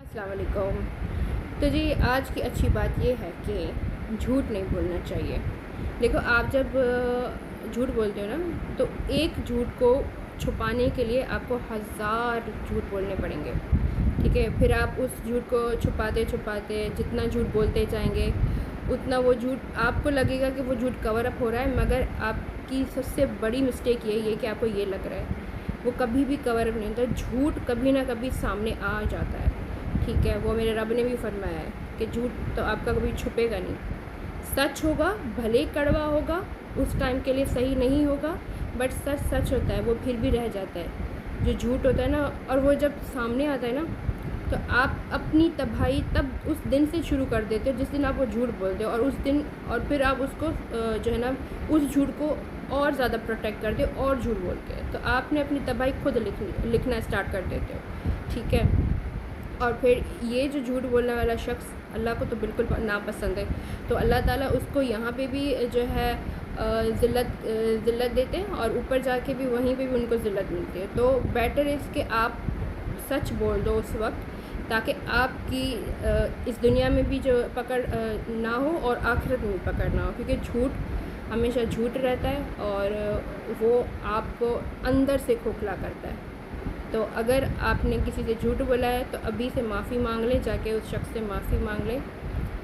السلام علیکم. تو جی آج کی اچھی بات یہ ہے کہ جھوٹ نہیں بولنا چاہیے. دیکھو آپ جب جھوٹ بولتے ہو نا تو ایک جھوٹ کو چھپانے کے لیے آپ کو 1000 جھوٹ بولنے پڑیں گے. ٹھیک ہے, پھر آپ اس جھوٹ کو چھپاتے چھپاتے جتنا جھوٹ بولتے جائیں گے اتنا وہ جھوٹ آپ کو لگے گا کہ وہ جھوٹ کور اپ ہو رہا ہے, مگر آپ کی سب سے بڑی مسٹیک یہی ہے کہ آپ کو یہ لگ رہا ہے. وہ کبھی بھی کور اپ نہیں ہوتا. جھوٹ کبھی نہ کبھی سامنے آ جاتا ہے. ٹھیک ہے, وہ میرے رب نے بھی فرمایا ہے کہ جھوٹ تو آپ کا کبھی چھپے گا نہیں. سچ ہوگا, بھلے کڑوا ہوگا, اس ٹائم کے لیے صحیح نہیں ہوگا, بٹ سچ سچ ہوتا ہے, وہ پھر بھی رہ جاتا ہے. جو جھوٹ ہوتا ہے نا, اور وہ جب سامنے آتا ہے نا تو آپ اپنی تباہی تب اس دن سے شروع کر دیتے ہو جس دن آپ وہ جھوٹ بولتے ہو, اور اس دن اور پھر آپ اس کو جو ہے نا اس جھوٹ کو اور زیادہ پروٹیکٹ کرتے ہو اور جھوٹ بولتے ہیں, تو آپ نے اپنی تباہی خود لکھنا اسٹارٹ کر دیتے ہو. ٹھیک ہے, اور پھر یہ جو جھوٹ بولنے والا شخص اللہ کو تو بالکل ناپسند ہے, تو اللہ تعالیٰ اس کو یہاں پہ بھی جو ہے ذلت دیتے ہیں, اور اوپر جا کے بھی وہیں پہ بھی ان کو ذلت ملتی ہے. تو بیٹر از کہ آپ سچ بول دو اس وقت, تاکہ آپ کی اس دنیا میں بھی جو پکڑ نہ ہو اور آخرت میں بھی پکڑ نہ ہو, کیونکہ جھوٹ ہمیشہ جھوٹ رہتا ہے اور وہ آپ کو اندر سے کھوکھلا کرتا ہے. تو اگر آپ نے کسی سے جھوٹ بولا ہے تو ابھی سے معافی مانگ لیں, جا کے اس شخص سے معافی مانگ لیں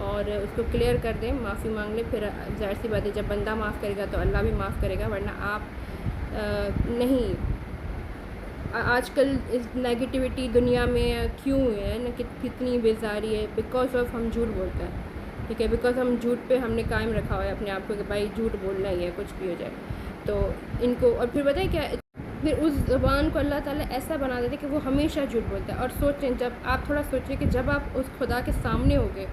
اور اس کو کلیئر کر دیں, معافی مانگ لیں. پھر ظاہر سی بات ہے جب بندہ معاف کرے گا تو اللہ بھی معاف کرے گا, ورنہ آپ نہیں. آج کل اس نیگیٹیوٹی دنیا میں کیوں ہے نا, کتنی بیزاری ہے, بیکاز آف ہم جھوٹ بولتے ہیں. ٹھیک ہے, بیکاز ہم جھوٹ پہ ہم نے قائم رکھا ہوا ہے اپنے آپ کو کہ بھائی جھوٹ بولنا ہی ہے کچھ بھی ہو جائے. تو ان کو, اور پھر بتائیں کیا, پھر اس زبان کو اللہ تعالیٰ ایسا بنا دیتے کہ وہ ہمیشہ جھوٹ بولتا ہے. اور سوچیں, جب آپ تھوڑا سوچیں کہ جب آپ اس خدا کے سامنے ہوگے,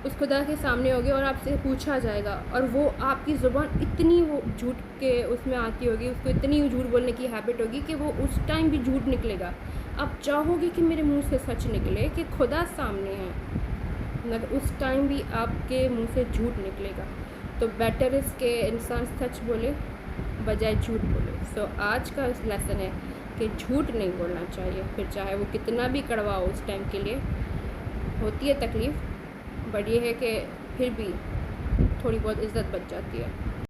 اس خدا کے سامنے ہوگے اور آپ سے پوچھا جائے گا, اور وہ آپ کی زبان اتنی وہ جھوٹ کے اس میں آتی ہوگی, اس کو اتنی جھوٹ بولنے کی ہیبٹ ہوگی کہ وہ اس ٹائم بھی جھوٹ نکلے گا. آپ چاہو گے کہ میرے منہ سے سچ نکلے کہ خدا سامنے ہے, مگر اس ٹائم بھی آپ کے منہ سے جھوٹ نکلے گا. تو بیٹر اس کے انسان سچ بولے بجائے جھوٹ بولے. سو آج کا لیسن ہے کہ جھوٹ نہیں بولنا چاہیے, پھر چاہے وہ کتنا بھی کڑوا ہو. اس ٹائم کے لیے ہوتی ہے تکلیف, بٹ یہ ہے کہ پھر بھی تھوڑی بہت عزت بچ جاتی ہے.